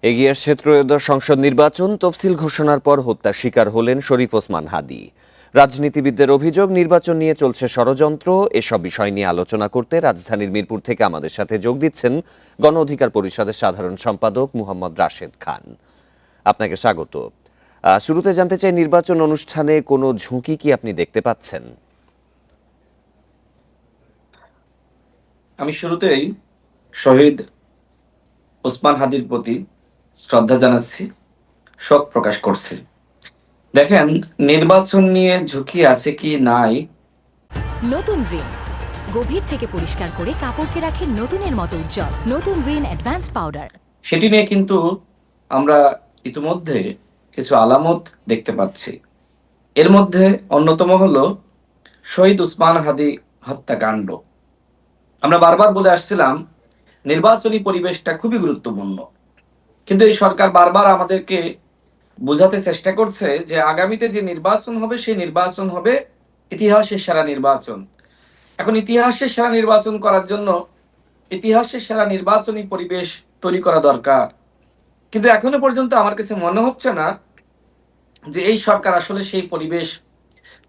এগিয়ে আসছে ত্রয়োদশ সংসদ নির্বাচন। তফসিল ঘোষণার পর হত্যার শিকার হলেন শরীফ ওসমান হাদী। রাজনীতিবিদদের অভিযোগ, নির্বাচন নিয়ে চলছে ষড়যন্ত্র। এসব বিষয় নিয়ে আলোচনা করতে রাজধানীর মিরপুর থেকে আমাদের সাথে যোগ দিচ্ছেন গণ অধিকার পরিষদের সাধারণ সম্পাদক মুহাম্মদ রাশেদ খান। আপনাকে স্বাগত। শুরুতে জানতে চাই, নির্বাচন অনুষ্ঠানে কোনো ঝুঁকি কি আপনি দেখতে পাচ্ছেন? আমি শুরুতেই শহীদ ওসমান হাদীর প্রতি শ্রদ্ধা জানাচ্ছি, শোক প্রকাশ করছি। দেখেন, নির্বাচন নিয়ে ঝুঁকি আছে কি নাই, নতুন রিন গভীর থেকে পরিষ্কার করে কাপড়কে রাখে নতুনের মতো উজ্জ্বল। নতুন রিন অ্যাডভান্সড পাউডার, সেটি নিয়ে কিন্তু আমরা ইতিমধ্যে কিছু আলামত দেখতে পাচ্ছি। এর মধ্যে অন্যতম হলো শহীদ ওসমান হাদী হত্যাকাণ্ড। আমরা বারবার বলে আসছিলাম নির্বাচনী পরিবেশটা খুবই গুরুত্বপূর্ণ, কিন্তু এই সরকার বারবার আমাদেরকে বোঝাতে চেষ্টা করছে যে আগামীতে যে নির্বাচন হবে সেই নির্বাচন হবে ইতিহাসের সেরা নির্বাচন। এখন ইতিহাসের সেরা নির্বাচন করার জন্য ইতিহাসের সেরা নির্বাচনী পরিবেশ তৈরি করা দরকার, কিন্তু এখনো পর্যন্ত আমার কাছে মনে হচ্ছে না যে এই সরকার আসলে সেই পরিবেশ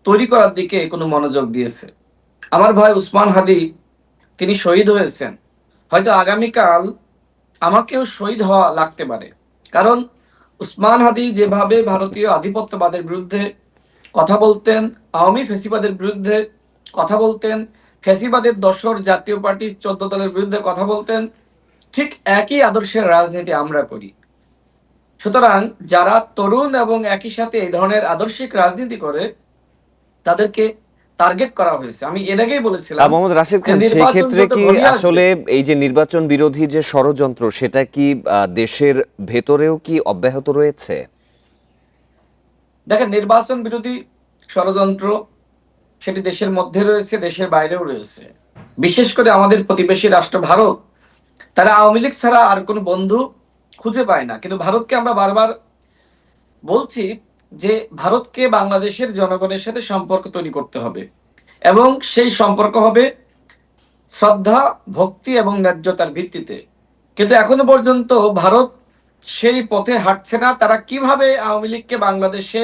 তৈরি করার দিকে কোনো মনোযোগ দিয়েছে। আমার ভাই ওসমান হাদী তিনি শহীদ হয়েছেন, হয়তো আগামীকাল আমাকেও শহীদ হওয়া লাগতে পারে। কারণ ওসমান হাদী যেভাবে ভারতীয় আধিপত্যবাদের বিরুদ্ধে কথা বলতেন, আওয়ামী ফ্যাসিবাদের বিরুদ্ধে কথা বলতেন, ফ্যাসিবাদের দোসর জাতীয় পার্টির 14 দলের বিরুদ্ধে কথা বলতেন, ঠিক একই আদর্শের রাজনীতি আমরা করি। সুতরাং যারা তরুণ এবং একই সাথে এই ধরনের আদর্শিক রাজনীতি করে তাদেরকে টার্গেট করা হয়েছে। আমি এর আগেই বলেছিলাম মোহাম্মদ রাশেদ খান, সেই ক্ষেত্রে কি আসলে এই যে নির্বাচন বিরোধী যে ষড়যন্ত্র, সেটা কি দেশের ভেতরেও কি অব্যাহত রয়েছে? দেখেন, নির্বাচন বিরোধী ষড়যন্ত্র সেটি দেশের মধ্যে রয়েছে, দেশের বাইরেও রয়েছে। বিশেষ করে আমাদের প্রতিবেশী রাষ্ট্র ভারত, তারা আওয়ামী লীগ ছাড়া আর কোনো বন্ধু খুঁজে পায় না। কিন্তু ভারতকে আমরা বারবার বলছি যে ভারতকে বাংলাদেশের জনগণের সাথে সম্পর্ক তৈরি করতে হবে, এবং সেই সম্পর্ক হবে শ্রদ্ধা, ভক্তি এবং ন্যায্যতার ভিত্তিতে। কিন্তু এখনো পর্যন্ত ভারত সেই পথে হাঁটছে না। তারা কিভাবে আওয়ামী লীগকে বাংলাদেশে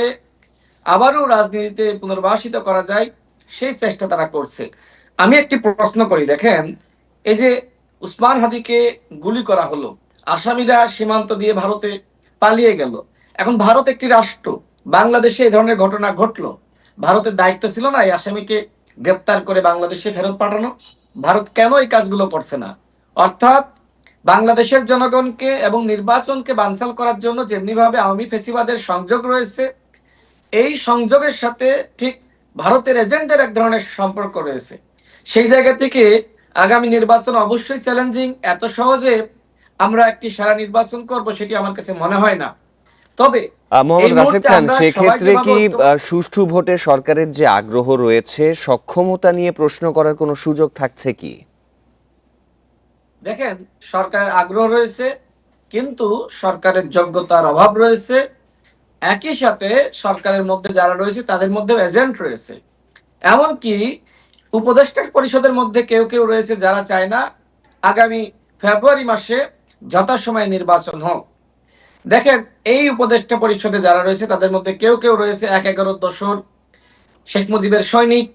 আবারও রাজনীতিতে পুনর্বাসিত করা যায় সেই চেষ্টা তারা করছে। আমি একটি প্রশ্ন করি, দেখেন, এই যে ওসমান হাদীকে গুলি করা হলো, আসামিরা সীমান্ত দিয়ে ভারতে পালিয়ে গেল। এখন ভারত একটি রাষ্ট্র, বাংলাদেশে এই ধরনের ঘটনা ঘটলো, ভারতের দায়িত্ব ছিল না এই আসামিকে গ্রেপ্তার করে বাংলাদেশে ফেরত পাঠানো? ভারত কেন এই কাজগুলো করছে না? অর্থাৎ বাংলাদেশের জনগণকে এবং নির্বাচনকে বানচাল করার জন্য যেমনিভাবে আওয়ামী ফ্যাসিবাদের সংযোগ রয়েছে, এই সংযোগের সাথে ঠিক ভারতের এজেন্টের এক ধরনের সম্পর্ক রয়েছে। সেই জায়গা থেকে আগামী নির্বাচন অবশ্যই চ্যালেঞ্জিং। এত সহজে আমরা একটি সারা নির্বাচন করব সেটি আমার কাছে মনে হয় না। তবে মোহাম্মদ রাশেদ খান, সেক্ষেত্রে কি সুষ্ঠু ভোটে সরকারের যে আগ্রহ রয়েছে, সক্ষমতা নিয়ে প্রশ্ন করার কোনো সুযোগ থাকছে কি? দেখেন, সরকারের আগ্রহ রয়েছে, কিন্তু সরকারের যোগ্যতার অভাব রয়েছে। একই সাথে সরকারের মধ্যে যারা রয়েছে তাদের মধ্যে এজেন্ট রয়েছে। এমনকি উপদেষ্টা পরিষদের মধ্যে কেউ কেউ রয়েছে যারা চায় না আগামী ফেব্রুয়ারি মাসে যথাসময়ে নির্বাচন হোক। দেখেন, এই উপদেষ্টা পরিষদে যারা রয়েছে তাদের মধ্যে কেউ কেউ রয়েছে 11 দশর শেখ মুজিবের সৈনিক।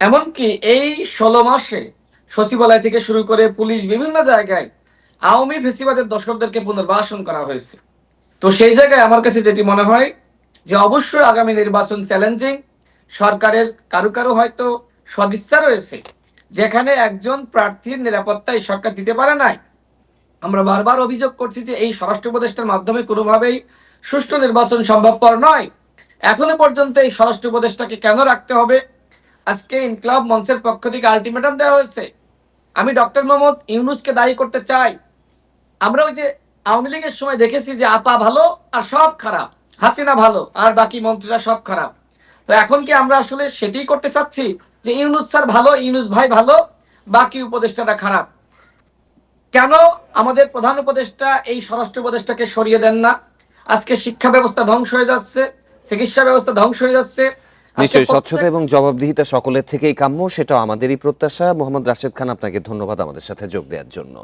এমনকি এই 16 মাসে সচিবালয় থেকে শুরু করে পুলিশ বিভিন্ন জায়গায় আওয়ামী ফ্যাসিবাদের দশকদেরকে পুনর্বাসন করা হয়েছে। তো সেই জায়গায় আমার কাছে যেটি মনে হয় যে অবশ্যই আগামী নির্বাচন চ্যালেঞ্জিং। সরকারের কারো কারো হয়তো সদিচ্ছা রয়েছে, যেখানে একজন প্রার্থীর নিরাপত্তায় সরকার দিতে পারে নাই। আমরা বারবার অভিযোগ করছি যে এই স্বরাষ্ট্র উপদেষ্টার মাধ্যমে কোনোভাবেই সুষ্ঠু নির্বাচন সম্ভবপর নয়। এখনো পর্যন্ত এই স্বরাষ্ট্র উপদেষ্টাকে কেন রাখতে হবে? আজকে ইনকলাব মঞ্চের পক্ষ থেকে আলটিমেটাম দেওয়া হয়েছে। আমি ডক্টর মোহাম্মদ ইউনূসকে দায়ী করতে চাই। আমরা ওই যে আওয়ামী লীগের সময় দেখেছি যে আপা ভালো আর সব খারাপ, হাসিনা ভালো আর বাকি মন্ত্রীরা সব খারাপ। তো এখন কি আমরা আসলে সেটাই করতে চাচ্ছি যে ইউনূস স্যার ভালো, ইউনূস ভাই ভালো, বাকি উপদেষ্টারা খারাপ? কেন আমাদের প্রধান উপদেষ্টা এই স্বরাষ্ট্র উপদেষ্টাকে সরিয়ে দেন না? আজকে শিক্ষা ব্যবস্থা ধ্বংস হয়ে যাচ্ছে, চিকিৎসা ব্যবস্থা ধ্বংস হয়ে যাচ্ছে। নিশ্চয়ই স্বচ্ছতা এবং জবাবদিহিতা সকলের থেকেই কাম্য, সেটাও আমাদেরই প্রত্যাশা। মোহাম্মদ রাশেদ খান, আপনাকে ধন্যবাদ আমাদের সাথে যোগ দেওয়ার জন্য।